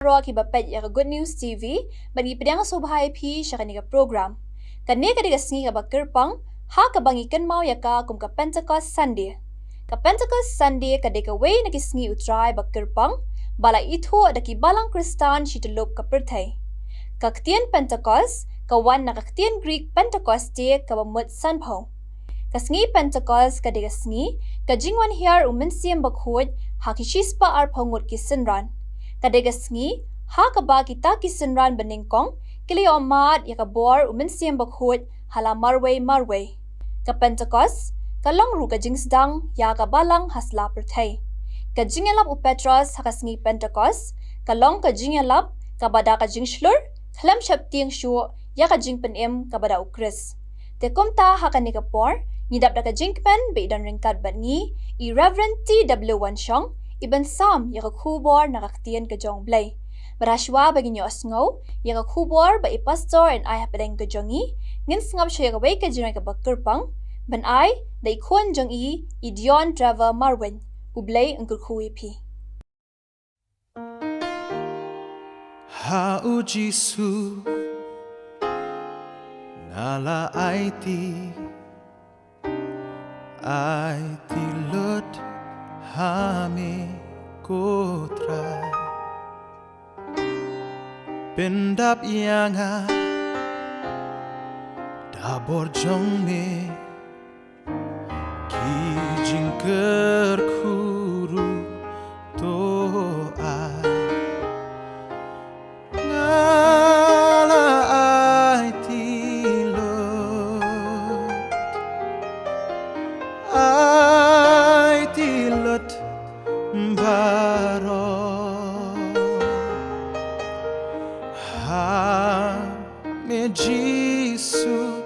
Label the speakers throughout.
Speaker 1: Roa ki bapet ya Good News TV bagi pedang sobhai pi syakani ka program. Kane ka diga sngi ka bakirpang ha ka bangi kan mau ya ka kum ka Pentecost Sunday. Ka Pentecost Sunday ka deka way na ki sngi utrai bakirpang bala itho ada ki balang Kristan shitulop ka perthai. Ka ktien Pentecost ka wan na ka ktien Greek Pentecoste ka bamut sanpho. Ka sngi Pentecost ka diga sngi ka jingwan hiar umensiam bakhod ha ki shispa ar phongot ki sinran. Kadegas ngi ha kaba kita kisenran beningkong kili omad ya kabor umensiam bakhut hala marway ka Pentecost kalong ru ka jingsdang ya kabalang hasla perthai ka jingelap u Petros hakasngi Pentecost kalong ka jingelap kabada ka jingslur khalam shapting shu ya ka jingpenem kabada u Chris te komta hakani kapor nidap da ka jingpen be dan ringkat bangi i Reverend T.W. Wanshong Iban Sam ya kubor na kaktian ka jong blay. Barashwa bagi nyo asngaw, ya kubor ba pastor and ay hapadeng ka jongi, ngin sngap siya kaway ka jinay ka bakirpang, ban ay da ikon jong Dion Trevor Marwin, ublay ang kukuwi pi.
Speaker 2: Hau Jisu ngala aiti lot hame kotra pendap yanga dabor jong me kijing kerkuru to ai ngala ai tilot baro ha me Jisu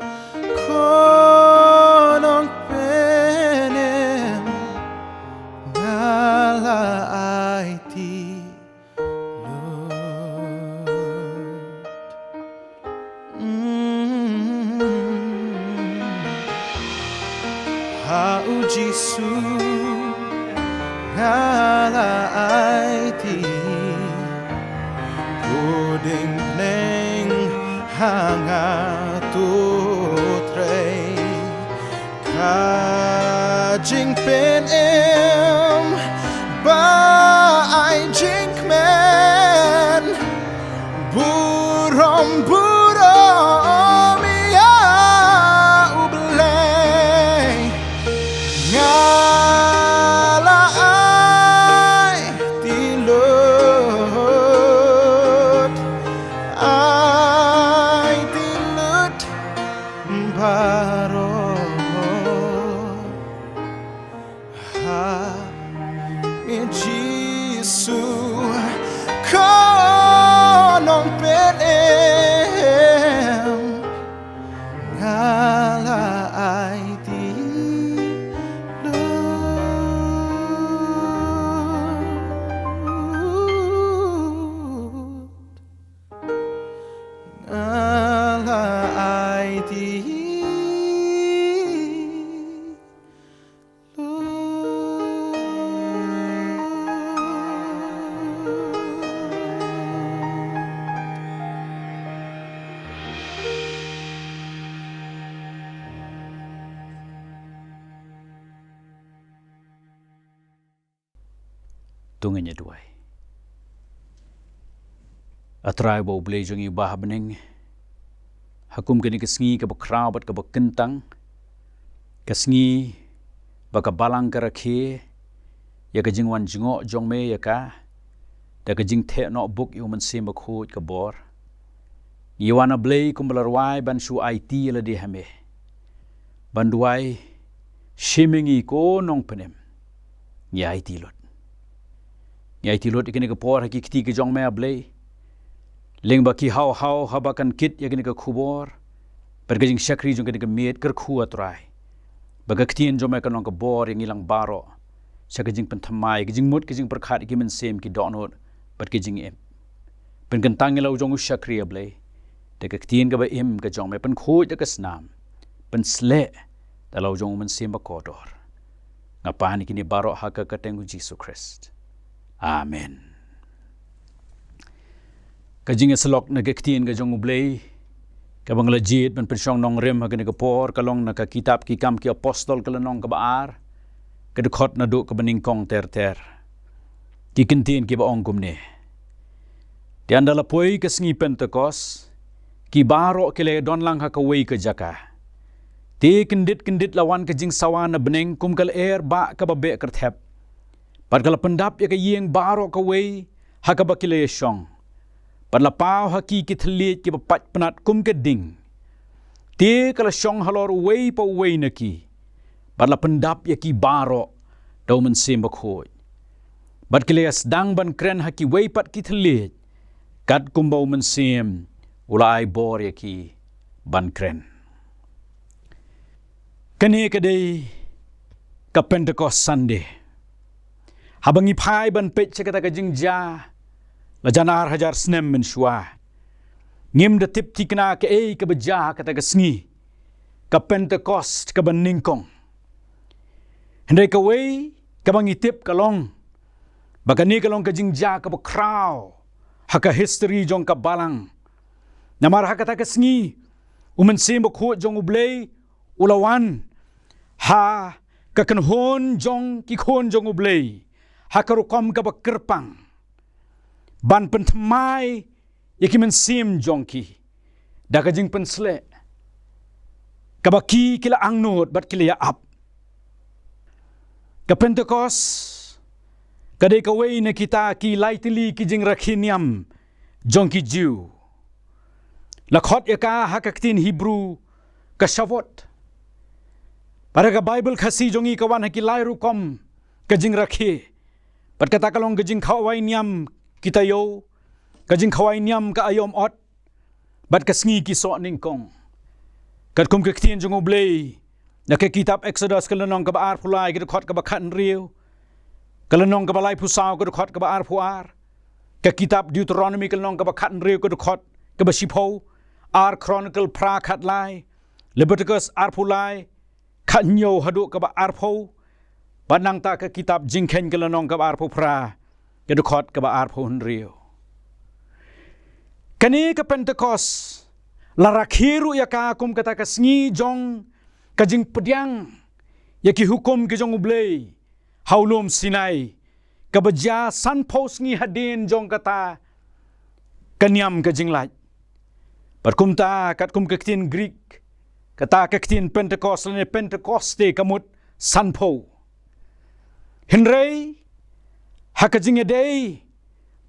Speaker 2: konong penem ngala ai tilot ha u Jisu ngala aiti kodeng neng hanga tutrei kajing pen ba ai jink men burom ya ublay ngala baro ha me Jisu konong penem ngala ai ngala ai
Speaker 3: tunganya duai. Atrai bau belejong ibah bening. Hakum kini kesengi ke bekrabat ke bekentang. Kesengi baka balang ke rakhe. Ya ke jingwan jingok jong me ya ka. Da ke jing tek nok buk yu mensim bakhut ke bor. Iwana blei kumbelarwai ban su IT la di hame. Banduai shimingi ko nong penem. Ya IT lot. Ya IT lot ikini ke por haki kiti ke jong me blei. Leng baki hau habakan kit ya kini ke kubor. Bergajing syakri jong kini ke miet kerku atrai. Baga ketien jong me ke nong ke bor yang ilang baro. Syakajing pentamai, kejing mut kejing perkhat ki mensem ki donot. Ber kejing em. Pen kentang ilau jong syakri ya blei. Deka ketien ke ba em ke jong me pen khoi deka senam. Pen sle dalau jong mensem ba kodor. Ngapan kini baro haka kateng Yesus Kristus. Amen. kajing selok na kektien ka jong ublay kabang legit ban pensyong nong rem ha kene kapor kalong na ka kitab ki kam ki apostol kalanong ka baar kadukot na do ka baningkong ter ki kentien ki baong kumne di andala poi ka sngi Pentecost ki baro kile don lang ha kaway ka jaka ti kendit lawan kajing sawana beneng kumkal ba ka babe kerthep padkala pendap ya ka yeng baro kaway ha ka bakile syong padlapau haki kitlit ki papat penat kum keding ti kala syong halor way pa way naki padla pendap ya ki baro daw men simbak hoy bad kileas dang ban kren haki way pat kitlit kat kumbau men sim ulai bor ya ki ban kren kani kadai ka Pentecost Sunday habangi phai ban pet kata ka jingja la janar hajar snem men shwa ngim de tip tikna ke ke beja kata ke sngi ka Pentecost ka baningkong hendai ka wei ka bangi tip kalong bagani kalong ka jingja ka bakraw haka history jong ka balang namar hakata ke sngi umen sim bokho jong ublay ulawan ha ka kanhon jong ki khon jong ublay hakarukom ka bakerpang ban pentemai yakimen sim jongki daga jing pensle kabaki kila angnot bat kila ya up ka Pentecost kadai kawai na kita ki laitili ki jing rakhiniam jongki Jew lakhot yaka hakaktin Hebrew ka Shavot para ka Bible khasi jongi kawan haki lairu kom ka jing rakhi pat kata kalong ka jing khawai niam kita yo kajing khawai niam ka ayom ot bat kasngi ki so ningkong kat kum kektien jong ublay na ke kitab Exodus kalanong ka baar pulai ki khot ka bakhan riu kalanong ka balai pusaw ka khot ka baar puar ka kitab Deuteronomy kalanong ka bakhan riu ka khot ka basipo ar Chronicle pra khat lai Leviticus ar pulai khanyo hadu ka baar pho banang ta ka kitab jingkhen kalanong ka baar pra kedukot ka baar pohon rio kani ka Pentecost larakhiru ya ka kum kata ka sngi jong kajing pediang ya ki hukum ki jong ublay haulum Sinai ka baja san pos ngi hadin jong kata kanyam kajing laj perkum ta kat kum kektin Greek kata kektin Pentecost ne Pentecoste kamut san po henrei hakajing edei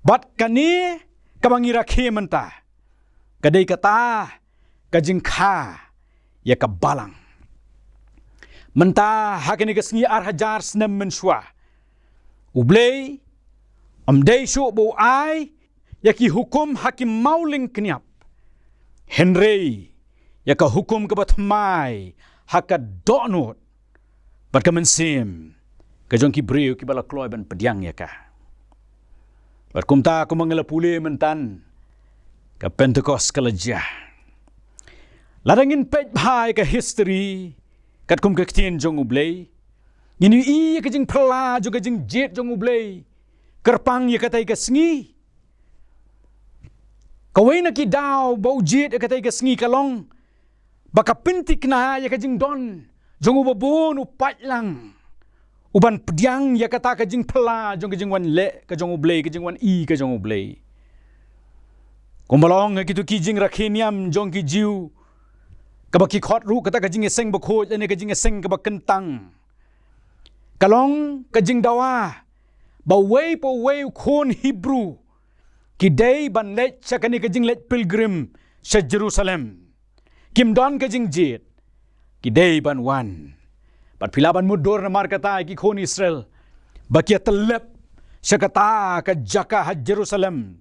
Speaker 3: bat kani kabangira khementa kadai kata kajing kha ya ka balang menta hakani kasngi ar hajar snem menshwa ublei amdei shu bo ai yaki hukum hakim mauling kniap henrei yaka hukum ka batmai haka donot bat kamensim kajong ki breu ki bala kloy ban pediang ya ka berkumta aku mengelapuli mentan ka Pentecost kalaja ladangin pej bhai ka history kat kum kektien jong ublay ini i kajing phala jo kajing jet jong ublay kerpang ya katai ka sngi kawai na ki daw bau jet ya katai ka sngi kalong baka pintik na ya kajing don jong ubabon upat lang uban pediang ya kata kajing pela jong kajing wan le kajong ublay kajing wan i kajong ublay kumbalong kitu kijing rakhiniam jong ki jiu kabaki khot ru kata kajing eseng bakho ane kajing eseng kabak kentang kalong kajing dawa ba way po way khon Hebrew kidai ban let chakani kajing let pilgrim sa Jerusalem kim don kajing jet kidai ban wan pat pilaban mudur na markata ki khon Israel bakia telep syakata ka jaka ha Jerusalem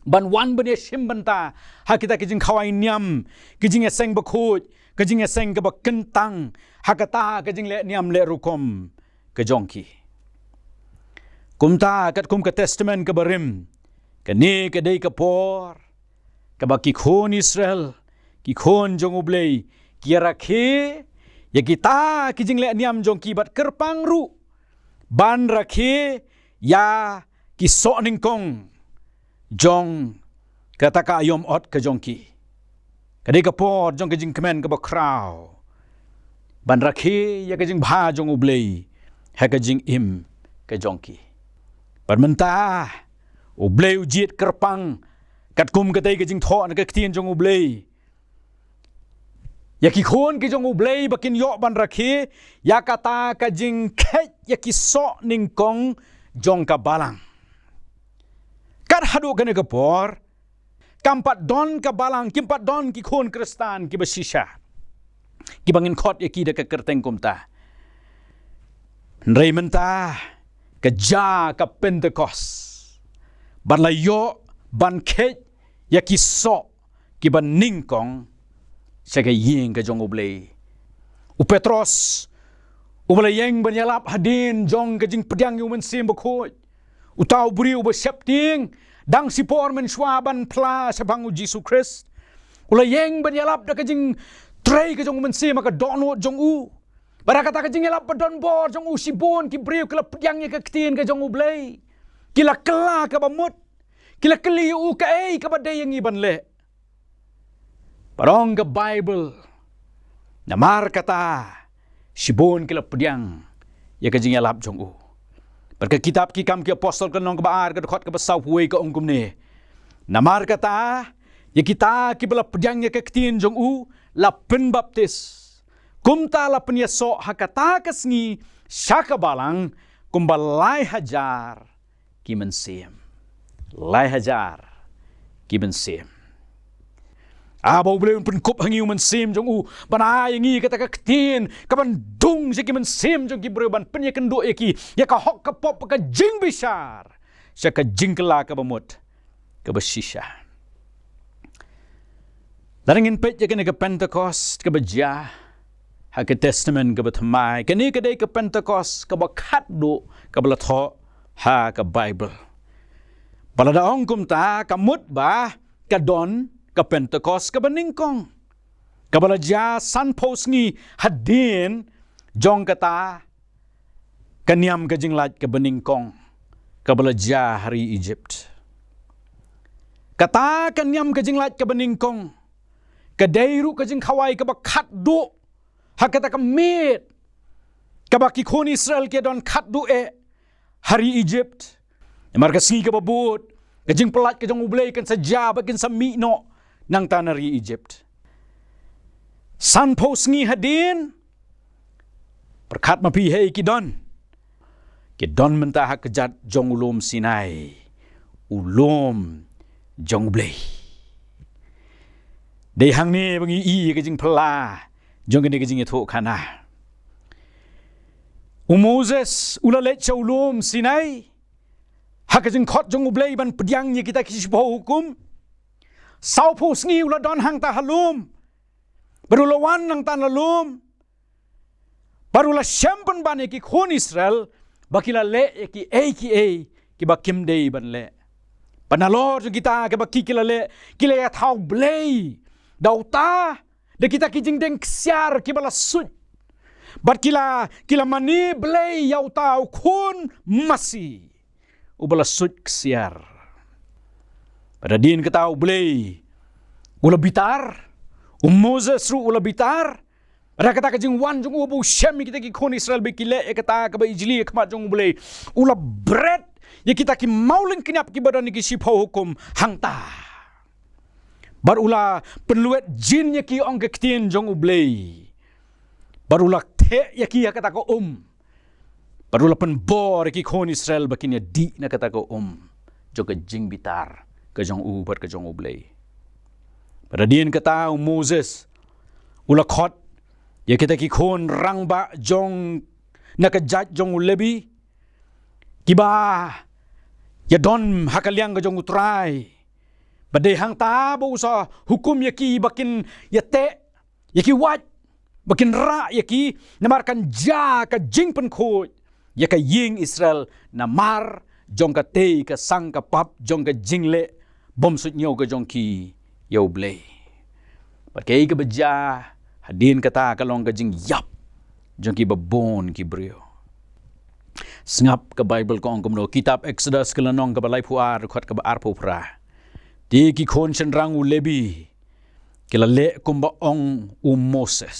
Speaker 3: ban wan bani shimbanta ha kita kijing khawai niam kijing eseng bakhut kijing eseng ka bakentang ha kata kijing le niam le rukom ka jongki kumta kat kum ka testament ka barim kani ka dei ka por ka baki khon Israel ki khon jong ublay ki rakhe ya kita kijing le niam jong ki bat kerpang ru ban rakhe ya ki so ning kong jong kata ka ayom ot ka jongki. Kadai ka pot jong ka jing kemen ka ba kraw. Ban rakhe ya ka jing bha jong ublei. Ha ka jing im ka jongki. Ban mentah ublei ujit kerpang kat kum ka tai ka jing tho na ka ktien jong ublei. Ya ki khon ki jong ublei bakin yo ban rakhe ya kata ka jing khet ya ki so ning kong jong ka balang. Kat hadu ka ne ka por kampat don ka balang kimpat don ki khon kristan ki basisha. Ki bangin khot ya ki da ka kerteng kumta. Nrei mentah ka ja ka Pentecost. Ban la yo ban khet ya ki so ki ban ning kong Saka yeng ka jong ublei. U Petros ublei yeng banyalap hadin jong ka jing pediang yu men sim bakhoy. U tau buriu ba septing dang sipor men swaban pla sa bangu Jesus Christ. Ula yeng banyalap da ka jing tray ka jong men sim ka dono jong u. Bara kata ka jing yalap ba don bor jong u sibon ki buriu kala pediang ya ka ktin ka jong ublei. Kila kala ka ba mut. Kila kali u ka ka ba dayeng iban le. Parong ka Bible namar kata sibon kila pediang ya ka jing yalap jong u. Perka kitab ki kam ki apostol ka nong ka baar ka khot ka basaw huwei ka ongkum ne. Namar kata ya kita ki bala pediang ya ka ktin jong u la pen baptis. Kumta la pen yaso hakata kasngi syaka balang kumbalai hajar ki mensim. Lai hajar ki mensim. Abaw boleh pun kup hangi man sim jong u banai ngi kata ka ktin ka ban dung si ki man sim jong ki ban pen ya kendo ya ki ya ka hok ka pop ka jing besar sa ka jing kela ka bamut ka basisha darangin pet ya kene ka Pentecost ka baja ha ka testament ka batmai kani ka dai ka Pentecost ka bakhat do ka bala tho ha ka Bible bala daong kum ta ka mut ba ka don ka Pentecost ka baningkong. Kabalaja san pos ngi hadin jong kata kaniam ka jinglat ka baningkong. Kabalaja hari Egypt. Kata kaniam ka jinglat ka baningkong. Kadairu ka jing kawai ka bakhat do. Hakata ka mit. Kabaki kon Israel ke don khat do hari Egypt. Marka singi ka babut. Kajing pelat kajang ublay kan saja bakin sa mino nang tanari Egypt. San pos ngi hadin perkat mapi hei kidon. Kidon mentah kejat jong ulum Sinai. Ulum jong ublay. Dei hang ni bangi i kajing pela jong kene kajing ito kana. Moses ulalet sa ulum Sinai. Hakajing khot jong ublay ban pediang ni kita kisipau hukum. Sau pos ngi ula don hang ta halum. Barulawan nang tan halum. Barula syampan ban ki khon Israel bakila le ki ki bakim dei ban le. Panalor kita ke baki kila le kila ya thau blei. Dauta de kita kijing deng ksiar ki bala sut. Bat kila mani blei yau tau khon masi. Ubala sut ksiar. Pada din ketau boleh ula bitar Moses ru ula bitar pada kata kajing wan jong ubu syami kita ki kon Israel bekile kata ka ba ijli khmat jong boleh ula bread ya kita ki mauling kenyap ki badan ki sipau hukum hangta barula penluet jin ya ki ong kektien jong ublei barula the ya ki kata ko barula penbor ki kon Israel bakinya di na kata ko joga jing bitar kajong ubat kajong ublay. Pada diin kata Moses ula khot ya kita ki khon rang ba jong nakajat jong ulebi kiba ya don hakaliang kajong utrai. Badai hang ta bo sa hukum ya ki bakin ya te ya ki wat bakin ra ya ki namarkan ja ka jing pen khot ya ka ying Israel namar jong ka te ka sang ka pap jong ka jingle bom sut nyaw ka jong ki yaw blay. Pakai ka baja hadin kata kalong ka jing yap jong ki babon ki brio. Sengap ka Bible ko ang kumno kitab Exodus kalanong ka balay puar khot ka baar pupra. Ti ki kon cenderang u lebi kila le kumba ong u Moses.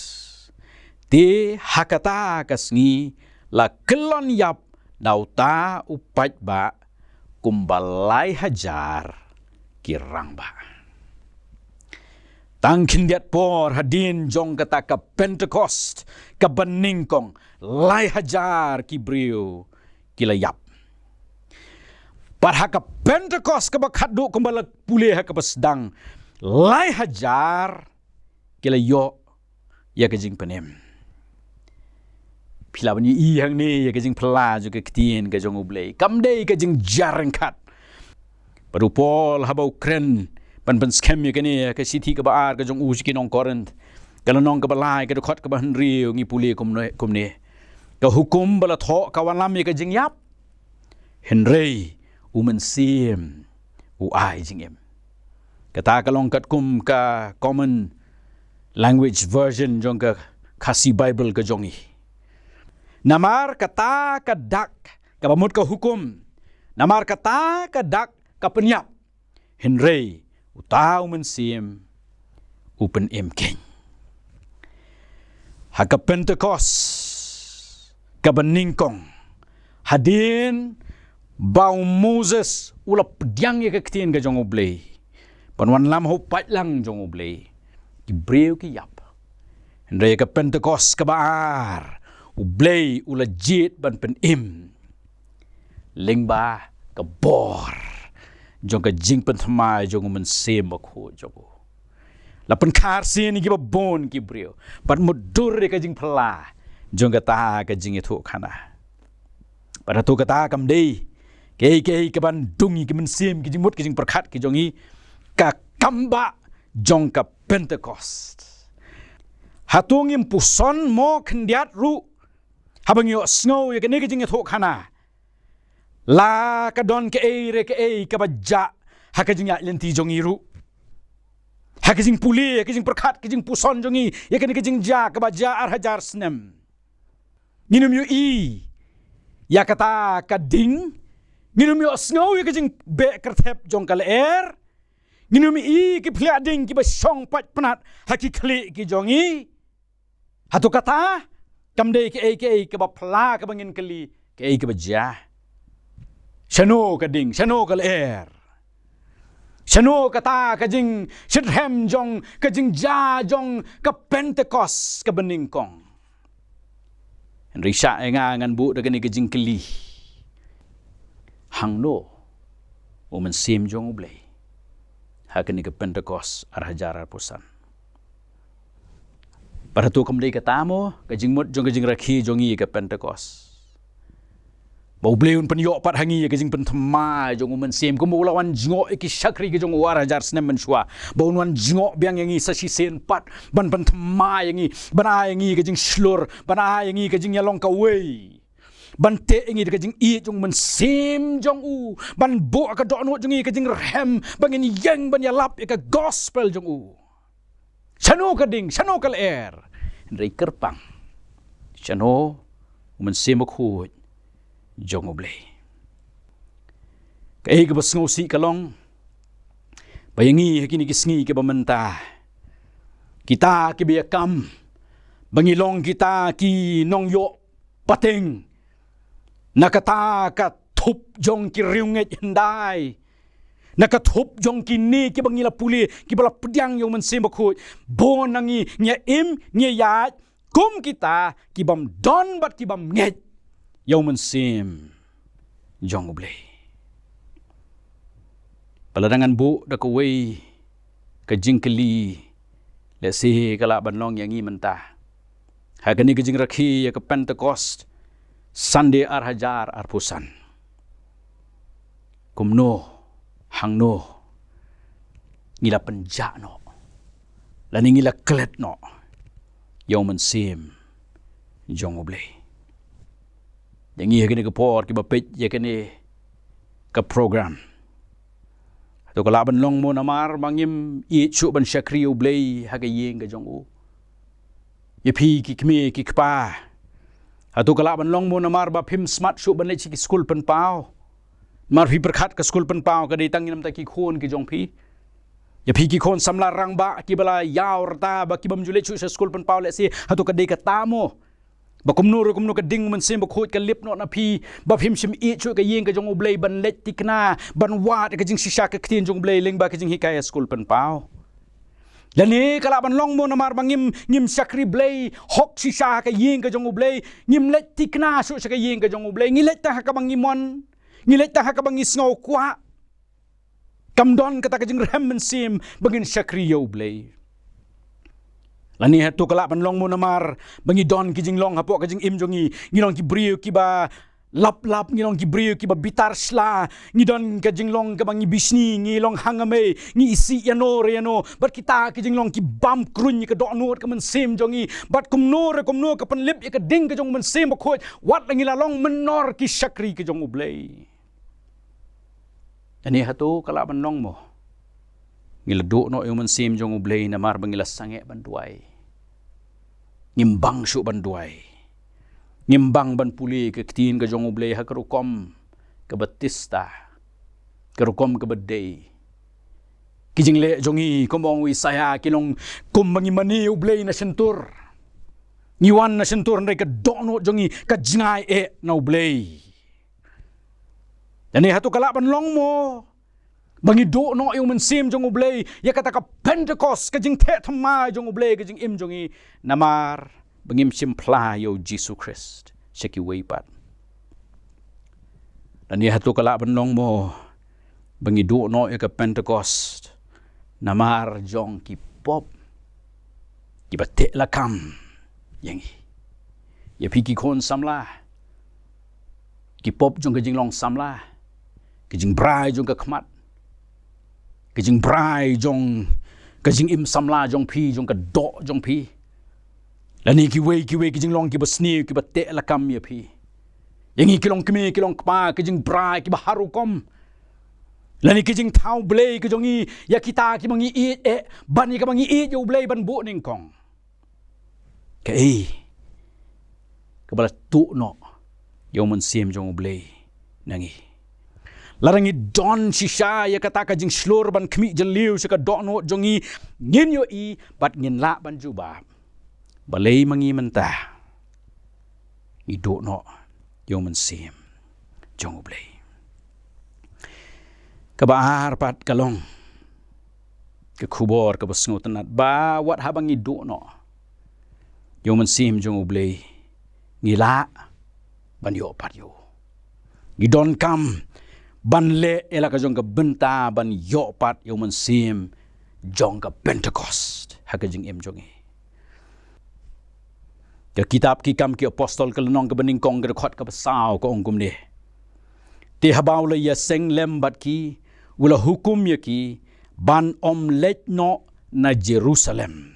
Speaker 3: Ti hakata kasngi la kelon yap dauta upat ba kumbalai hajar kirang ba. Tangkin diat por hadin jong kata ka Pentecost ka beningkong lai hajar kibriu kila yap. Parha ka Pentecost ka bakhadu kumbala pulih ka pasdang lai hajar kila yo ya kajing penem. Pila bani iyang ni ya kajing pela juga ketien ka jong ublei. Kamdei kajing jarengkat. Baru Paul habau kren pan scam ya kene ka siti ka baar ka jong uji kinong Korint. Kalau nong ka balai ka dokot ka bahan riu ngi pulih kumne. Ka hukum bala tho ka walam ya kajing yap. Henry umensim ai jingem. Kata kalong kat kum ka common language version jong ka kasi Bible ka jongi. Namar kata ka dak ka bamut ka hukum. Namar kata ka dak ka penyap. Henry utau mensim upen emkeng. Haka Pentecost ka beningkong hadin bau Moses ula pediang ya ketien ka jong ublei. Panwan lam ho pat lang jong ublei. Ki breu ki yap. Henry ka Pentecost ka baar. Ublei ula jit ban pen im. Lingba ka bor. Jong ka jing pen thamai jong men sem bakho jogo. Lapan khar sin ki ba bon ki breu. Pat mudur ka jing pela. Jong ka ta ka jing itu khana. Pada tu kata kam dei. Kei ka ban dungi ki men sem ki jing mut ki jing perkhat ki jongi ka kamba jong ka Pentecost. Hatungim puson mo kendiat ru. Habang yo snow ya kene kijing ethok khana. La ka don ke ka baja ha ka jing ya lenti jong iru. Ha ka jing puli ya kijing perkhat kijing puson jongi ya kene kijing ja ka baja ar hajar snem. Nginum yo ya kata ka ding nginum yo snow ya kijing be kertep jong ka leer. Nginum ki phlia ding ki ba song pat penat ha ki khli ki jongi. Hatu kata kamdei ke ba pla ka bangin kali ke ba ja. Shano ka ding, shano ka leer. Shano kata ka jing shithem jong ka jing ja jong ka Pentecost ka beningkong. Henry sya nga ngan bu da kani ka jing kali. Hang no umen sim jong ublei. Ha kani ka Pentecost ar hajar ar pusan. Pada tu kamdei kata mo kajing mut jong kajing rakhi jongi ka Pentecost. Bau bleun penyok pat hangi kajing pen thama jong men sem ko mulawan jingok iki syakri ke jong war hajar snem men shwa. Bau wan jingok biang yangi sasi sen pat ban pen thama yangi bana yangi kajing slur bana yangi kajing yalong ka wei. Ban te yangi kajing i jong men sem jong u ban bo ka dokno jongi kajing rem bangin yang ban yalap ka gospel jong u. Shano ka ding, shano ka leer. Henry kerpang. Shano umen semak hut jong ublei. Kai ka basngo si kalong. Bayangi hakini kisngi ka bamenta. Kita ki biakam. Bangilong kita ki nong yo pating. Nakata ka thup jong ki riunget hendai. Nakathup jong kini ki bangila puli ki bala pediang yung mensim bakut bon nangi nya im nya yat kum kita ki bam don bat ki bam nget yung mensim jong ublei. Paladangan bu da kawai ka jingkeli le si kala banlong yang i mentah. Ha kani ka jing rakhi ya ka Pentecost Sunday ar hajar ar pusan. Kumno hang no ngila penja no lani ngila klet no yaw man sim jong ublei yang iya kini ke por ki bapet ya kini ke program to kalaban long mo namar mangim i chu ban syakri ublei haga yeng ga jong u ye pi ki kmi ki kpa atu kalaban long mo namar ba phim smart shu ban le chi school pen pau mar phi perkhat ka school pen pau ka dei tangin nam ta ki khon ki jong phi Ya pigi kon samla rang ba ki bala yaur ta ba ki bam jule chu sa school pen paule si hatu ka de ka tamo ba kumnu ka ding man sim ba khot ka lip no na phi ba phim sim e chu ka yeng ka jong ublei ban let tikna ban wat ka jing shisha ka ktin jong ublei ling ba ka jing hikaya school pen pau lani kala ban long mo na mar bangim ngim sakri blei hok shisha ka yeng ka jong ublei ngim let tikna su sa ka yeng ka jong ublei ngilet ta ka bangimon ngilet ta ka bangi snow kwa kamdon kata ka jing rem man sim bangin sakri yo ublei lani hatu kala ban long mo namar bangi don ki jing long hapo ka jing im jongi ngilong ki brio ki ba lap ngilong ki brio ki ba bitar sla ngidon ka jing long ka bangi bisni ngilong hangame ngi isi yano bat kita ki jing long ki bam krun ka do no ka man sim jongi bat kum no ka pan lip ka ding ka jong man sim ba khoj wat ngila long menor ki sakri ka jong ublei ani hatu kala ban long mo ngila do no yung man sim jong ublei namar bangila sange banduai ngimbang su banduai ngimbang ban puli ke ktin ka jong ublei ha karukom ka batista karukom ka badei kijing le jongi komong wi saya kilong kumbangi mani ublei na sentur ngiwan na sentur ndai ka dono jongi ka jingai e na ublei yani hatu kala ban long mo bangi do no yung mensim jong ublei ya kata ka Pentecost ka jing the thamai jong ublei ka jing im jongi namar bangim simpla yo Jesus Christ seki weipat dan ya hatu kala ban long mo bangi do no ya ka Pentecost namar jong ki pop ki bate lakam yang ya piki kon samla ki pop jong ka jing long samla ki jing brai jong ka khmat kajing brai jong kajing im samla jong pi jong ka do jong pi lani ki wei kajing long ki basni ki batte la kam ya pi yangi kilong kmi kilong kpa kajing brai ki baharu kom lani kajing thau blei ka jongi ya kita ki mangi e bani ka mangi e yo blei ban bu ning kong ka ka bala tu no yo man sim jong blei nangi larangi don shisha ya kata ka jing slur ban khmi jaliu se ka do no jongi ngin yo i bat ngin la ban juba balei mangi menta i do no yo man sim jong ublei ka baar pat kalong ka khubor ka basngo tanat ba wat habang i do no yo man sim jong ublei ngila ban yo pat yo gidon kam ban le ela ka jong ka benta ban yo pat yo man sim jong ka Pentecost ha ka jing em jongi ka kitab ki kam ki apostol ka lenong ka baning kong ka khot ka pasau ka ongkum ne te habau le ya seng lem bat ki wala hukum ya ki ban om let no na Jerusalem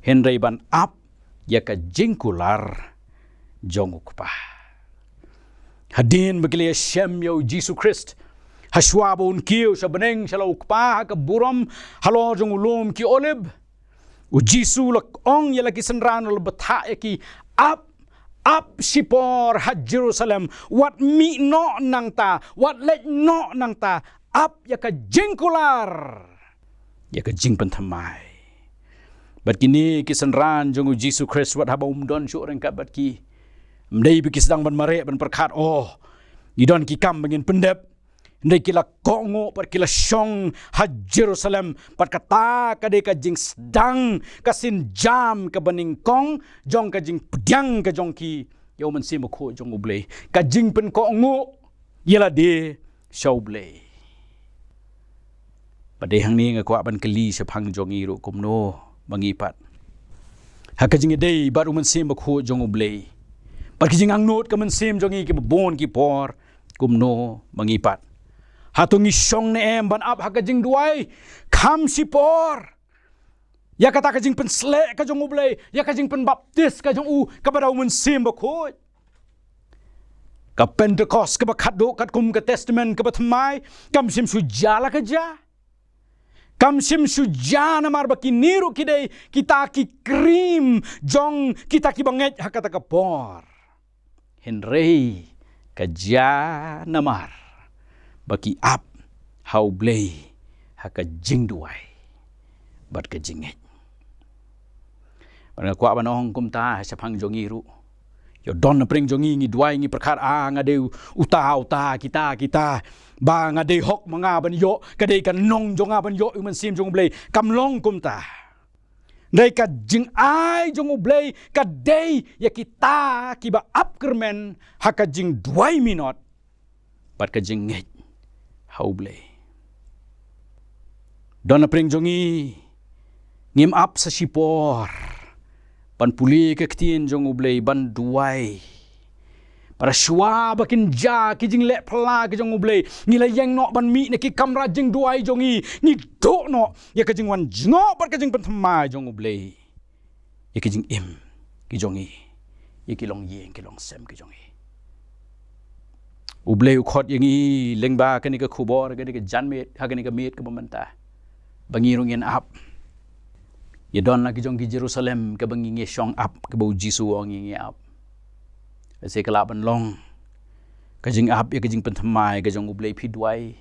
Speaker 3: henry ban ap ya ka jingkular jong ukpa hadin bagli shem yo Jesus Christ hashwabun kiyo sa beneng sa laukpa ka buram halo jong ulum ki olib u jisu lak ong yala ki sanran ul batha ki up sipor ha Jerusalem wat mi no nang ta wat let no nang ta up ya ka jingkular ya ka jingpan thamai bat kini ki sanran jong u jisu Christ wat haba don shu reng ka bat ki mdei bi ki sedang ban mare ban perkhat idon ki kam bangin pendep ndai kila kongo par kila syong ha Jerusalem par kata ka de ka jing sedang kasin jam ka baning kong jong ka jing pediang ka jong ki yo man sim ko jong ublei ka jing pen kongo yela de show blei pade hang ni nga kwa ban kali sa phang jong i ru kum no bangi pat ha ka jing dei baru man sim ko jong ublei par ki jing ang not ka man sim jong i ki bon ki por kum no bangi pat hatungi syong ne em ban ap hakajing duai kam sipor ya kata kajing pen slek ka jong ublei ya kajing pen baptis ka jong u ka badau mun sim bakoi ka Pentecost ka bakado kat kum ka testament ka batmai kam sim su jala ka ja kam sim su jana mar bakiniru kidai kita ki krim jong kita ki banget hakata ka por henry ka ja namar baki ap hau blei haka jing duai bat ka jinget ban kwa ban ong kum ta sa phang jongi ru yo don na pring jongi ngi duai ngi perkar ngade uta kita ba ngade hok manga ban yo kade kan nong jonga ban yo man sim jong blei kam long kum ta dai ka jing ai jong blei ka dei ya kita ki ba up kermen haka jing duai minot bat ka jing nget hau blei don na pring jongi ngim up sa sipor pan puli ke ktien jong ublei ban duai para shwa bakin ja ki jing le phla ke jong ublei ngila yang no ban mi ne ki kamra jing duai jongi ni do no ya ke jing wan jno par ke jing pan thama jong ublei ya ke jing im ki jongi ya ki long yeng ki long sem ki jongi ublei khot yangi lengba ke ni ke khubor ke ni ke janmet ha ke ni ke met ke bamanta bangi rong yen up ya don lagi jong ki Jerusalem ke bangi nge shong up ke bau Jisu ong nge up se kala ban long ka jing up ya ka jing pen thamai ka jong ublei phi duai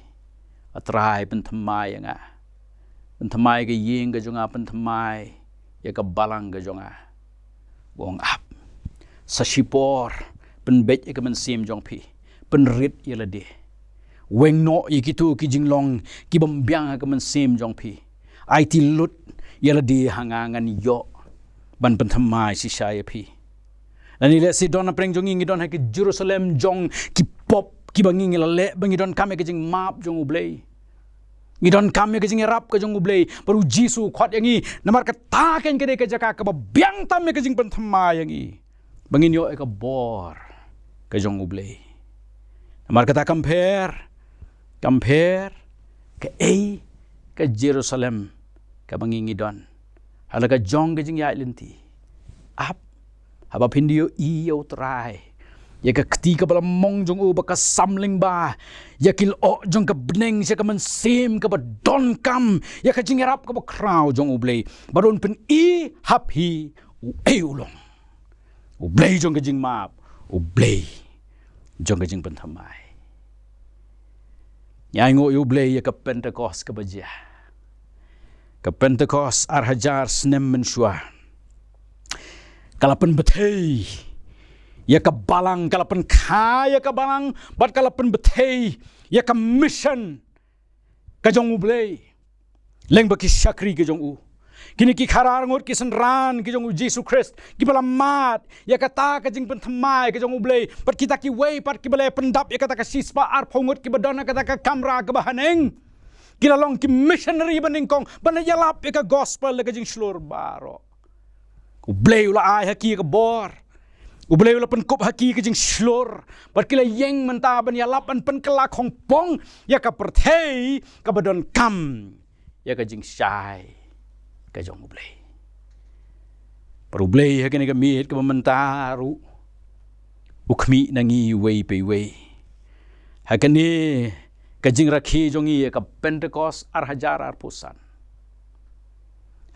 Speaker 3: atrai pen thamai nga pen thamai ke yeng ka jong pen thamai ya ka balang ka jong wong up sa shipor pen bet ya ka men sim jong phi pen rit ya la de weng no yi kitu ki jing long ki bam byang ka men sim jong phi ai ti lut yala di hangangan yo ban penthamai si saya phi lani le si don apreng jong ngi don ha ki Jerusalem jong ki pop ki bangi ngi le bangi don kame ke jing map jong ublei ngi don kame ke jing rap ke jong ublei baru Jisu khot yangi namar ka ta ken ke de ke jaka ka byang tam ke jing penthamai yangi bangi yo ka bor ke jong ublei namar ka ta compare ke Jerusalem ka bangi don halaga jong ge jing ya lenti ap haba pindio i yo trai ya ka kti ka bala mong jong u ba ka samling ba ya kil o jong ka bneng se ka man sim ka ba don kam ya ka jing rap ka ba kraw jong u blei baron pen i hap hi u e ulong u blei jong ge jing map u blei jong ge jing pen thamai ya ngo u blei ya ka Pentecost ka ba ja ke Pentecost arhajar snem menshua kalapan betei ya ka balang kalapan kaya ka balang bat kalapan betei ya ka mission ka jong ublei leng baki syakri ke jong u kini ki kharar ngot ki senran ke jong u Jesu Christ ki balamat ya kata ka jing penthamai ke jong ublei pat kita ki wei pat ki balai pendap ya kata ka sispa ar phongot ki badona kata ka kamra ka bahaneng kila long ki missionary baning kong banayalap ka gospel ka jing shlor baro ublei ula ai haki ka bor ublei ula pen kop haki ka jing shlor bat kila yeng menta banayalap an pen kala khong pong ya ka perthei ka badon kam ya ka jing shai ka jong ublei ublei haki ni ka mit ka mentaru ukmi nangi wei pe wei hakani kajing rakhi jongi ka Pentecost arhajar arpusan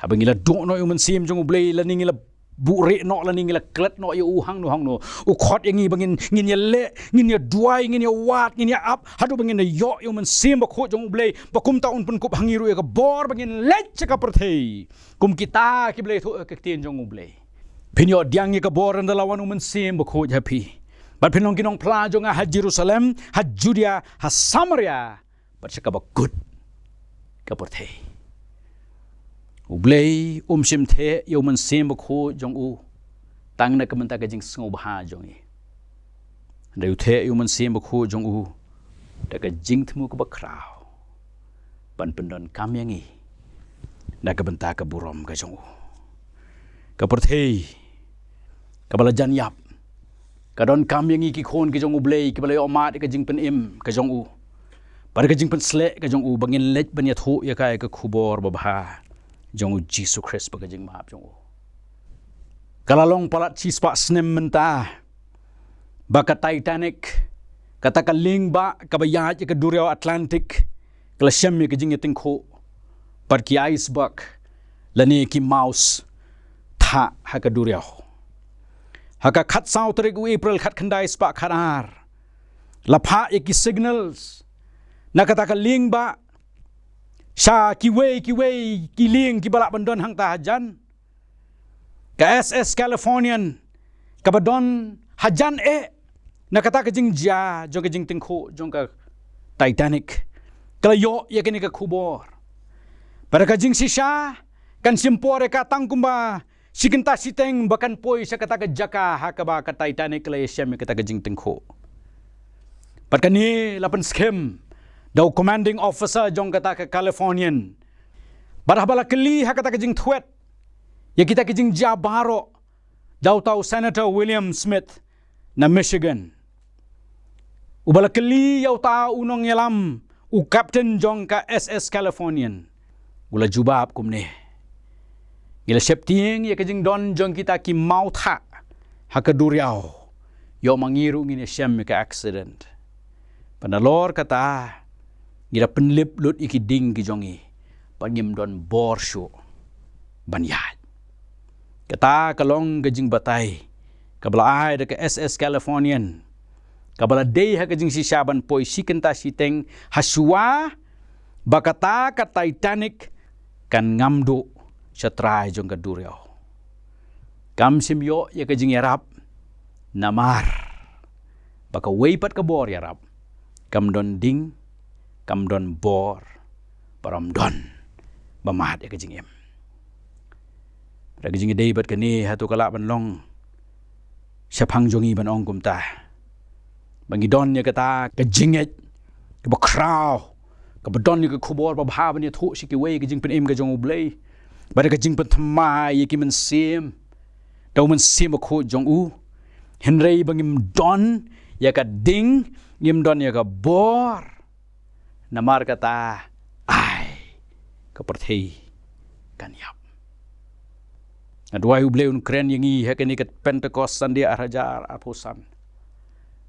Speaker 3: habangila do no yuman sim jong ublei la ningila bure no la ningila klet no yu hang no u khot yangi bangin ngin ya le ngin ya duai ngin ya wat ngin ya up hadu bangin yo yuman sim ba kho jong ublei ba kum ta un pun kup hangiru ka bor bangin lech ka perthei kum kita ki blei thu ka tin jong ublei pinyo diang ka bor ndalawan uman sim ba kho happy but pinong kinong plajo nga ha Jerusalem, ha Judea, ha Samaria, but siya kabag good kaporte. Ublei simte yaw man simbok ho jong u tang na kamanta ka jing sngub ha jong i. Dayo te yaw man simbok ho jong u daga jing tmu kabag kraw. Pan pendon kamyang i nakabanta ka burom ka jong u. Kaporte kabalajan yap kadon kam yang ki khon ki jong ublei ki balai omat ka jing pen im ka jong u par ka jing pen sle ka jong u bangin lech ban ya thu ya kai ka khubor ba bha jong u Jesus Christ ba ka jing map jong u kalalong palat chispa snem menta ba ka Titanic kata ka ling ba ka bayat ka Durio Atlantic kala shem ka jing yating kho par ki iceberg lani ki mouse tha ha ka Durio haka khat sau tarik April khat khandai spa kharar lapha iki signals nakata ka ling ba Sha kiwe kiling kibalak bandon hang tahajan. Ka SS Californian kabadon hajan na kata kajing ja jong kajing tingko jong ka Titanic kalayo ya kini ka kubor pada kajing sisha kan simpore ka tangkumba sikinta siteng bakan poi sa kata ka jaka hakaba ka Titanic kalay syam kata kajing tingko pat kani lapan skem daw commanding officer jong kata ka Californian barabala kali hakata kajing thwet ya kita kajing ja baro daw tahu Senator William Smith na Michigan. Ubala kali yaw tahu unong yalam u Captain Jong ka SS Californian. Gula jubab kumne. Gila septieng ya kajing don jong kita ki mau tha hakaduriaw. Yaw mangiru ngini syam ka accident. Panalor kata gila penlip lut iki ding ki jongi. Panyim don borsho banyat. Kata kalong kajing batay. Kabala ay deka SS Californian. Kabala day ha kajing si Shaban poi sikenta siteng haswa bakata ka Titanic kan ngamdo sa try jong kaduryaw. Kam simyo ya kajing yarap namar. Baka weipat ka bor yarap. Kam don ding, kam don bor, param don. Bamahat ya kajing em. Ragi jingi day bat kani hatu kala ban long siapang jongi ban ong kumta bangi don ya kata ka jinget ka bakraw ka badon ni ka kubor ba ban ya thu siki we ka jing pen im ka jong ublay bada ka jing pen thamai ki men sim daw men sim ko jong u henrei bangim don ya ka ding ngim don ya ka bor namar kata ai ka perthei kan yap Adwai ublay un kren yang i hakani kat Pentecost Sunday arajar aposan.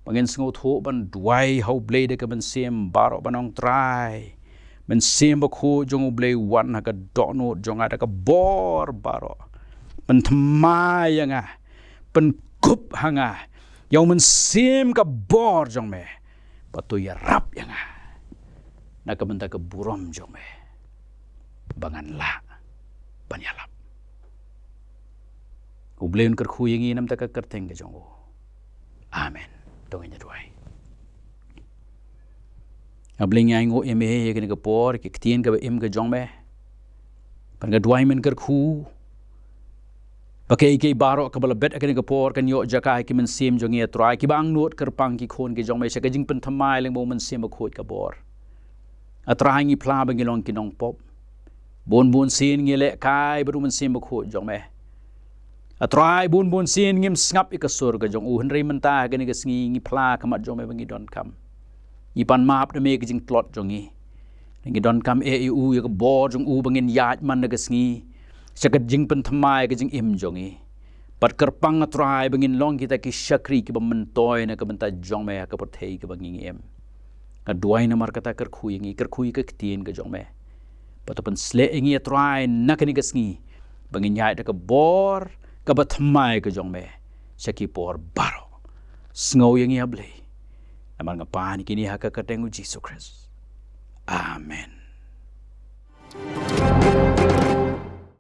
Speaker 3: Pangin sengut ho ban dwai hau blay de ka ban sem baro banong try. Men sem bakho jong ublay wan ha ka dono jong ada ka bor baro. Pen thamai yang pen kup hanga. Yaw men sem ka bor jong me. Patu ya rap yang na ka benta ka burom jong me. Bangan la banyalap. Ubleun kerkhu yang nam taka kerteng ke jongo. Amen. Dongenya duai. Abling yang ngo eme ye kene kapor ke ktien ka em ke jong me. Pan ka duai men kerkhu. Pakai ke baro ka bala bet kene kapor kan yo jaka ke men sim jong ye trai ki bang not kerpang ki khon ke jong me sa ka jing pen thamai leng bo men sim ba khot ka bor. Atrai ngi pla ba ngi long ki nong pop. Bon sin ngi le kai baru men sim ba khot jong me. Atrai bun sin ngim ngap ikasur ka jong henrei menta gani ka sngi ngi pla kamat jong me bangi don kam i pan map de me ka jing plot jongi ngi don kam eu ya ka bo jong u bangin yat man ka sngi sakat jing pen thamai ka jing im jongi pat kerpang atrai bangin long kita ki shakri ki bamentoy na ka benta jong me ka perthei ka bangi em ka duai na mar kata kerkhui ka ktien ka jong me patapan sle ngi atrai nakani ka sngi bangin yat ka bor kabat mai ke jong me saki por baro sngau yang ia blay naman nga pani kini haka katengu Jesus Christ. Amen.